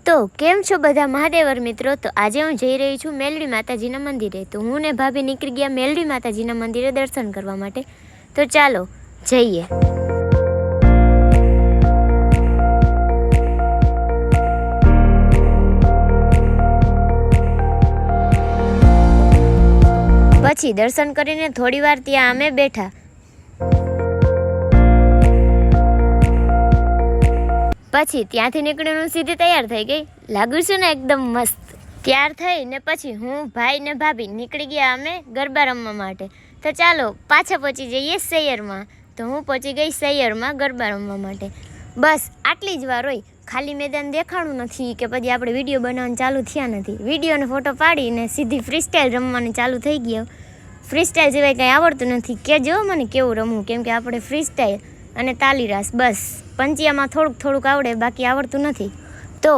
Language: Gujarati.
તો કેમ છો બધા મહાદેવર મિત્રો? તો આજે હું જઈ રહી છું મેલડી માતાજીના મંદિરે. તો હું ને ભાભી નીકળી ગયા મેલડી માતાજીના મંદિરે દર્શન કરવા માટે. તો ચાલો જઈએ. પછી દર્શન કરીને થોડી વાર ત્યાં અમે બેઠા. પછી ત્યાંથી નીકળીને હું સીધી તૈયાર થઈ ગઈ. લાગુ છું ને એકદમ મસ્ત. તૈયાર થઈ ને પછી હું ભાઈ ને ભાભી નીકળી ગયા અમે ગરબા રમવા માટે. તો ચાલો પાછા પહોંચી જઈએ સૈયરમાં. તો હું પહોંચી ગઈ સૈયરમાં ગરબા રમવા માટે. બસ આટલી જ વાર હોય. ખાલી મેદાન દેખાણું નથી કે પછી આપણે વિડીયો બનાવવાનું ચાલુ થયા નથી. વિડીયો અને ફોટો પાડીને સીધી ફ્રીસ્ટાઇલ રમવાની ચાલુ થઈ ગયો. ફ્રીસ્ટાઇલ સિવાય કંઈ આવડતું નથી. કહેજો મને કેવું રમવું, કેમ કે આપણે ફ્રીસ્ટાઇલ અને તાલીરાસ બસ પંચિયામાં થોડુંક આવડે, બાકી આવડતું નથી. તો